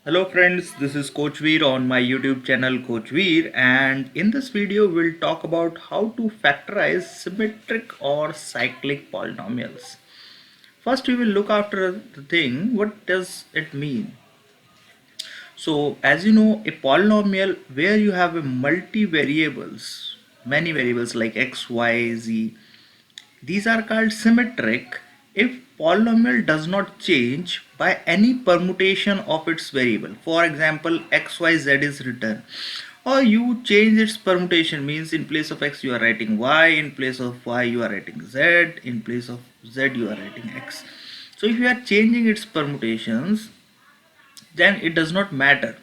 Hello friends, this is Coach Veer on my YouTube channel Coach Veer, and in this video we'll talk about how to factorize symmetric or cyclic polynomials. First we will look after the thing, what does it mean? So as you know, a polynomial where you have a multi variables, many variables like x, y, z, these are called symmetric if polynomial does not change by any permutation of its variable. For example, xyz is written, or you change its permutation, means in place of x you are writing y, in place of y you are writing z, in place of z you are writing x. So if you are changing its permutations, then it does not matter,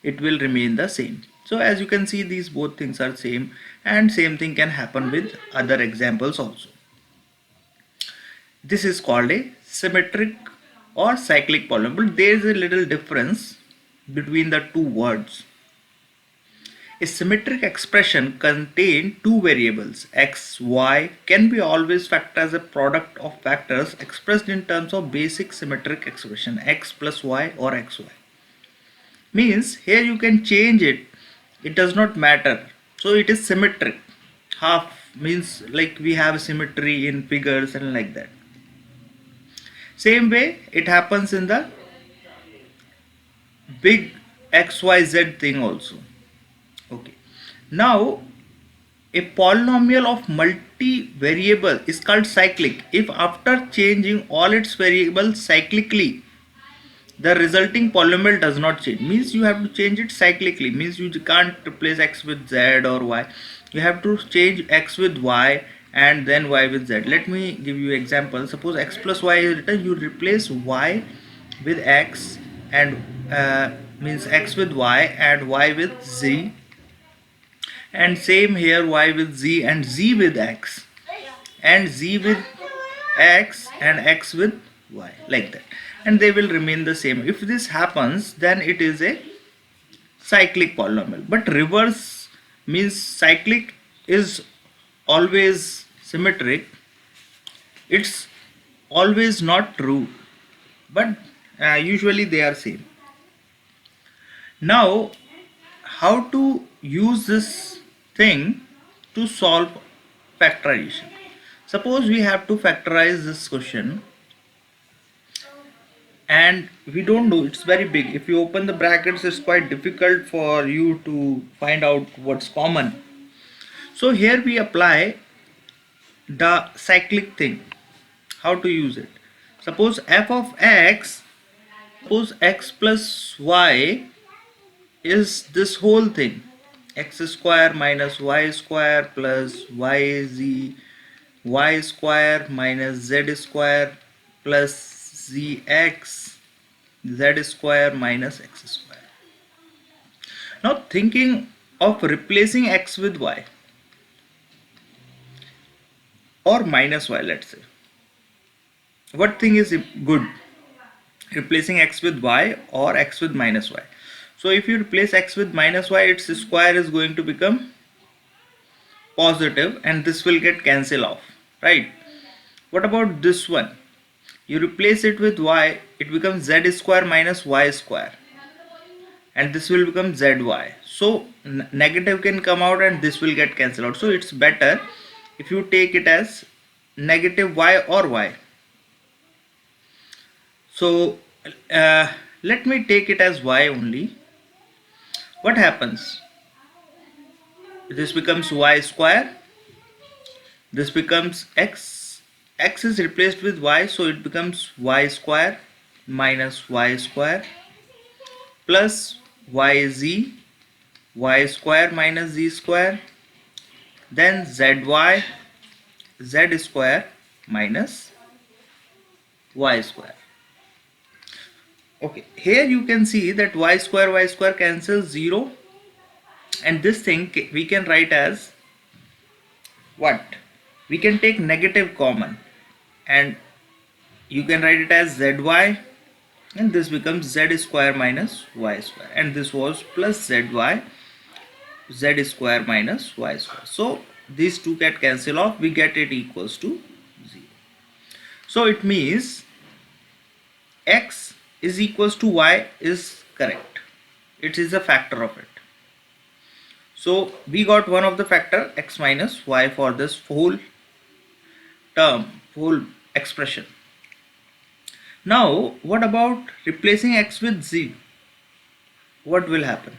it will remain the same. So as you can see, these both things are same, and same thing can happen with other examples also. This is called a symmetric or cyclic polynomial. There is a little difference between the two words. A symmetric expression contains two variables x, y, can be always factored as a product of factors expressed in terms of basic symmetric expression x plus y or xy. Means here you can change it, it does not matter. So it is symmetric. Half means like we have symmetry in figures and like that. Same way it happens in the big xyz thing also. Okay, now a polynomial of multi-variable is called cyclic if after changing all its variables cyclically the resulting polynomial does not change. Means you have to change it cyclically, means you can't replace x with z or y, you have to change x with y and then y with z. Let me give you example. Suppose x plus y is written, you replace y with x and means x with y and y with z, and same here y with z and z with x and z with x and x with y, like that, and they will remain the same. If this happens, then it is a cyclic polynomial. But reverse means cyclic is always symmetric, it's always not true, but usually they are same. Now how to use this thing to solve factorization? Suppose we have to factorize this question and we don't know, it's very big. If you open the brackets, it's quite difficult for you to find out what's common. So here we apply the cyclic thing. How to use it? Suppose f of x, suppose x plus y is this whole thing, x square minus y square plus yz, y square minus z square plus zx, z square minus x square. Now thinking of replacing x with y or minus y, let's say, what thing is good, replacing x with y or x with minus y? So if you replace x with minus y, its square is going to become positive and this will get cancelled off, right? What about this one? You replace it with y, it becomes z square minus y square and this will become zy. So negative can come out and this will get cancelled out. So it's better if you take it as negative y or y. So let me take it as y only. What happens? This becomes y square, this becomes x, x is replaced with y, so it becomes y square minus y square plus yz, y square minus z square, then zy, z square minus y square. Okay, here you can see that y square cancels 0, and this thing we can write as what? We can take negative common and you can write it as zy, and this becomes z square minus y square, and this was plus zy, z square minus y square. So these two get cancelled off, we get it equals to 0. So it means x is equals to y is correct. It is a factor of it. So we got one of the factor x minus y for this whole term, whole expression. Now what about replacing x with z? What will happen?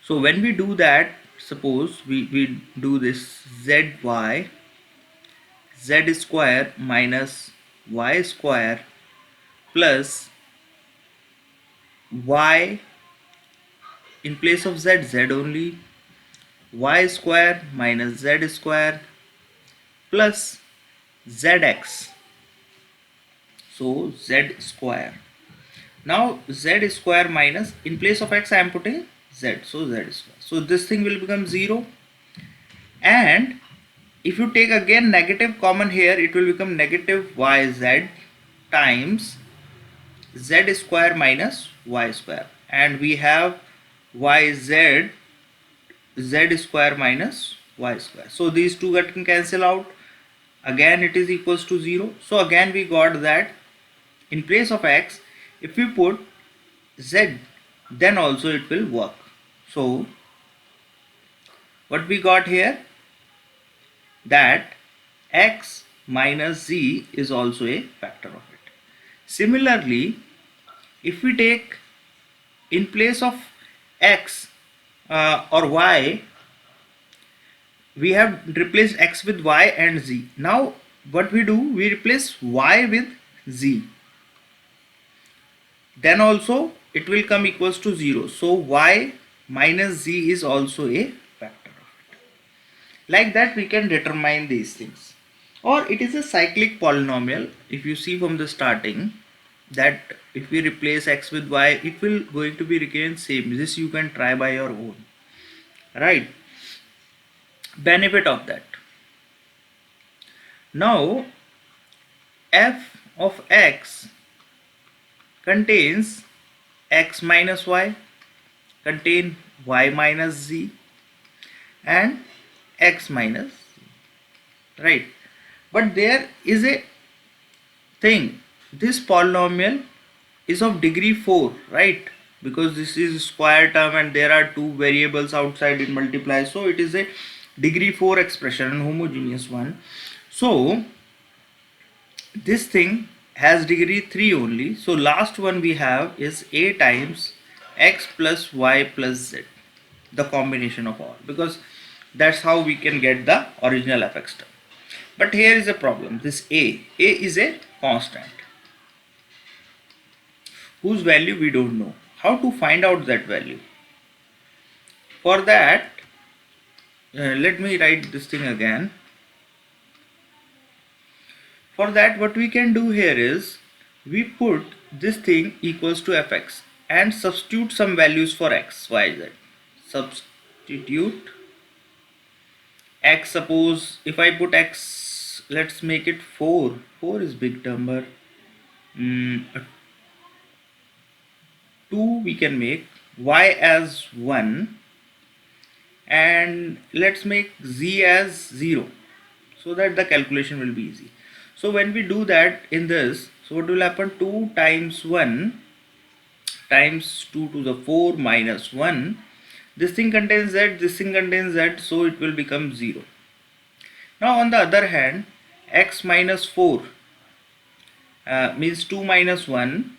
So when we do that, suppose we do this z square minus y square plus y, in place of z only, y square minus z square plus zx, so z square. Now z square minus, in place of x I am putting z, so z square, so this thing will become 0, and if you take again negative common here, it will become negative yz times z square minus y square, and we have yz z square minus y square, so these two can cancel out, again it is equals to 0. So again we got that in place of x, if we put z, then also it will work. So what we got here, that x minus z is also a factor of it. Similarly, if we take in place of x or y, we have replaced x with y and z. Now what we do, we replace y with z, then also it will come equals to 0. So y minus z is also a factor of it. Like that we can determine these things. Or it is a cyclic polynomial. If you see from the starting, that if we replace x with y, it will going to be again same. This you can try by your own, right? Benefit of that. Now f of x contains x minus y, contain y minus z, and x minus z, right? But there is a thing, this polynomial is of degree 4, right? Because this is square term and there are two variables outside, it multiplies, so it is a degree 4 expression, an homogeneous one. So this thing has degree 3 only. So last one we have is a times x plus y plus z, the combination of all, because that's how we can get the original fx term. But here is a problem, this a is a constant whose value we don't know. How to find out that value? For that, let me write this thing again. For that, what we can do here is, we put this thing equals to fx and substitute some values for x, y, z. Substitute x, suppose if I put x, let's make it 4. 4 is big number. 2 we can make, y as 1, and let's make z as 0, so that the calculation will be easy. So when we do that in this, so what will happen, 2 times 1 times 2 to the 4 minus 1, this thing contains z, this thing contains z, so it will become 0. Now on the other hand, x minus 4 means 2 minus 1,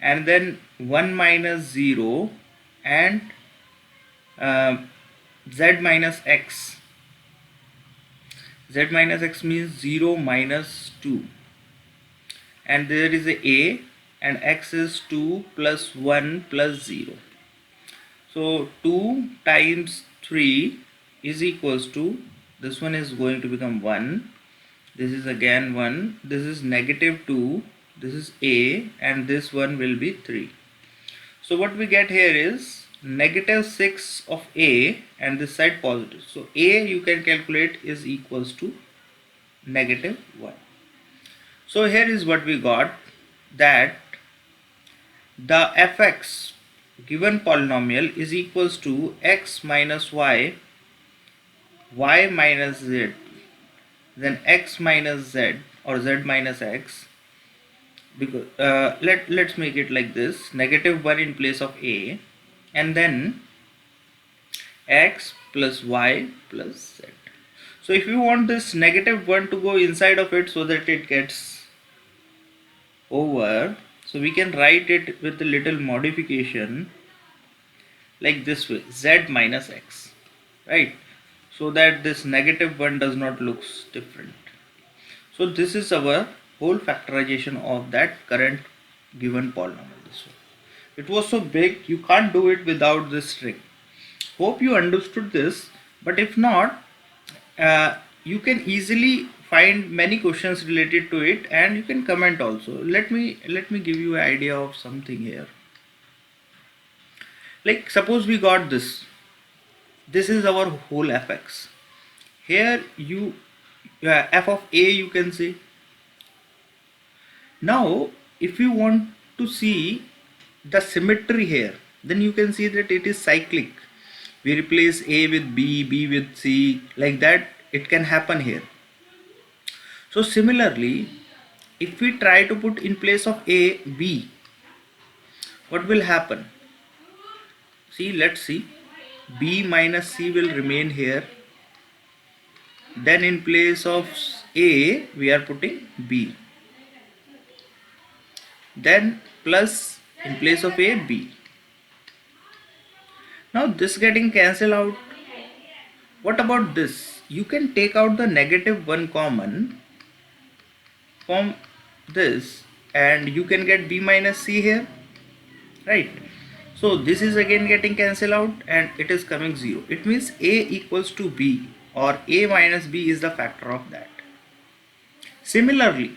and then 1 minus 0, and z minus x. Z minus x means 0 minus 2, and there is a and x is 2 plus 1 plus 0. So 2 times 3 is equals to, this one is going to become 1, this is again 1, this is negative 2, this is a, and this one will be 3. So what we get here is negative 6 of a and this side positive. So a you can calculate is equals to negative 1. So here is what we got, that the fx given polynomial is equals to x minus y, y minus z, then x minus z or z minus x, because let's make it like this: -1 in place of a, and then x plus y plus z. So if you want this -1 to go inside of it so that it gets over, so we can write it with a little modification like this way: z minus x, right? So that this -1 does not looks different. So this is our whole factorization of that current given polynomial. This one, it was so big you can't do it without this string. Hope you understood this, but if not, you can easily find many questions related to it, and you can comment also. Let me give you an idea of something here. Like suppose we got this is our whole fx. Here you f of a, you can say. Now if you want to see the symmetry here, then you can see that it is cyclic. We replace a with b with c, like that it can happen here. So similarly, if we try to put in place of a b, what will happen? See, let's see. B minus c will remain here. Then in place of a, we are putting b. Then plus in place of a, b. Now this getting cancelled out. What about this? You can take out the -1 common from this, and you can get b minus c here, right? So this is again getting cancelled out and it is coming 0. It means a equals to b, or a minus b is the factor of that. Similarly,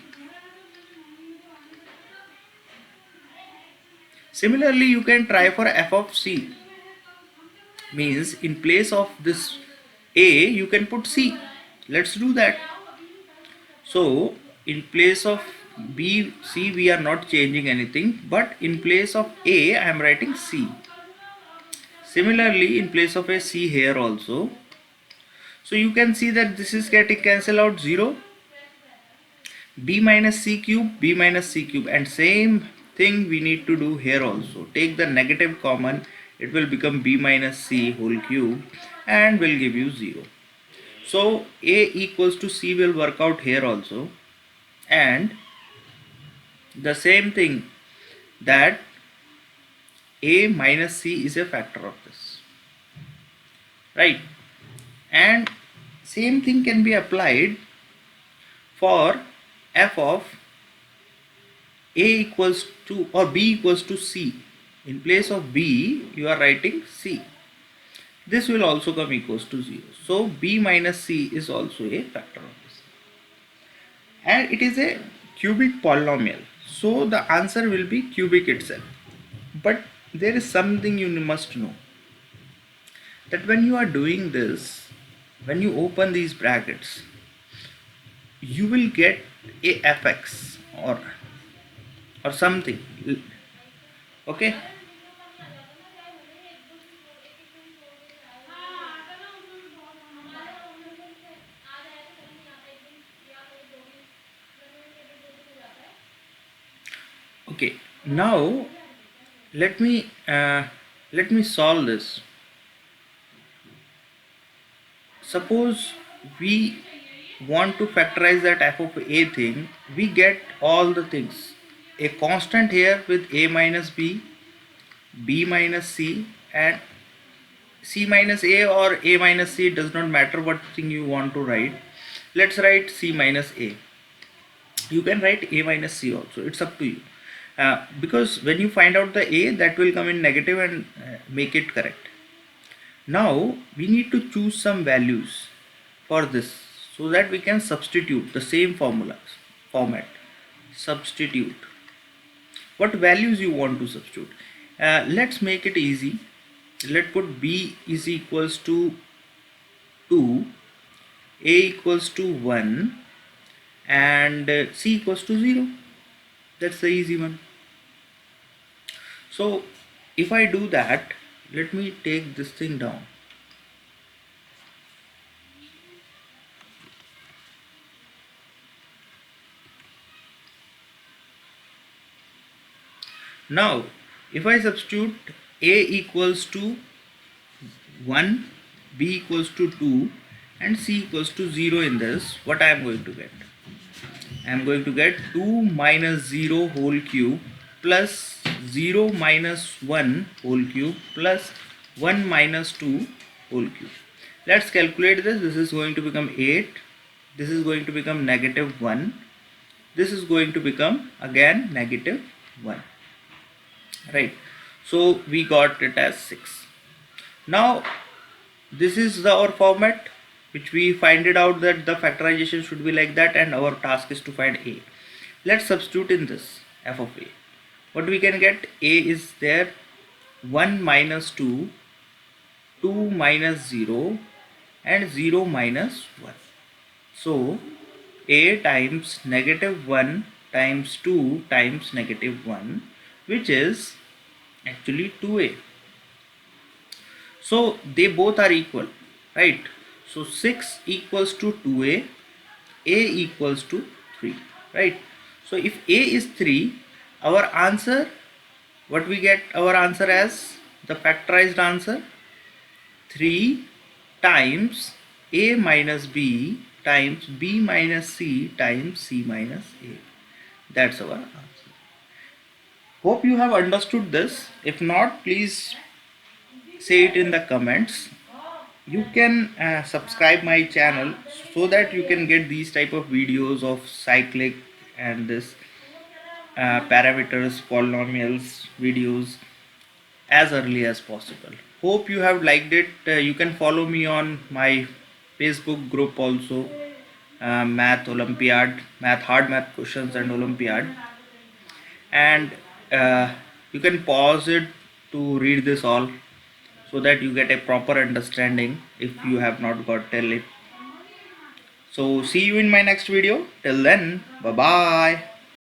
you can try for f of c. Means in place of this a, you can put c. Let's do that. So in place of b, c, we are not changing anything, but in place of a, I am writing c. Similarly, in place of a c here also. So you can see that this is getting cancelled out 0. B minus c cube, b minus c cube, and same thing we need to do here also. Take the negative common, it will become b minus c whole cube and will give you 0. So a equals to c will work out here also, and the same thing, that a minus c is a factor of this, right? And same thing can be applied for f of a equals to, or b equals to c. In place of b, you are writing c. This will also come equals to 0. So b minus c is also a factor of this, and it is a cubic polynomial, so the answer will be cubic itself. But there is something you must know, that when you are doing this, when you open these brackets, you will get a fx or something. Okay, okay. Now let me solve this. Suppose we want to factorize that f of a thing. We get all the things: a constant here with a minus b, b minus c, and c minus a or a minus c. Does not matter what thing you want to write. Let's write c minus a. You can write a minus c also, it's up to you, because when you find out the a, that will come in negative and make it correct. Now we need to choose some values for this, so that we can substitute the same format. Substitute. What values you want to substitute? Let's make it easy. Let's put b is equals to 2, a equals to 1, and c equals to 0. That's the easy one. So if I do that, let me take this thing down. Now if I substitute a equals to 1, b equals to 2 and c equals to 0 in this, what I am going to get? I am going to get 2 minus 0 whole cube plus 0 minus 1 whole cube plus 1 minus 2 whole cube. Let's calculate this. This is going to become 8. This is going to become negative 1. This is going to become again negative 1. Right. So we got it as 6. Now this is our format which we find it out that the factorization should be like that, and our task is to find a. Let's substitute in this f of a. What we can get? A is there 1 minus 2, 2 minus 0 and 0 minus 1. So a times negative 1 times 2 times negative 1, which is actually 2a. So they both are equal, right? So 6 equals to 2a, a equals to 3, right? So if a is 3, our answer, what we get our answer as the factorized answer, 3 times a minus b times b minus c times c minus a. That's our answer. Hope you have understood this. If not, please say it in the comments. You can subscribe my channel so that you can get these type of videos of cyclic and this parameters, polynomials videos as early as possible. Hope you have liked it. You can follow me on my Facebook group also, Math Olympiad, hard math questions and Olympiad, and you can pause it to read this all so that you get a proper understanding if you have not got till it. So see you in my next video. Till then, bye bye.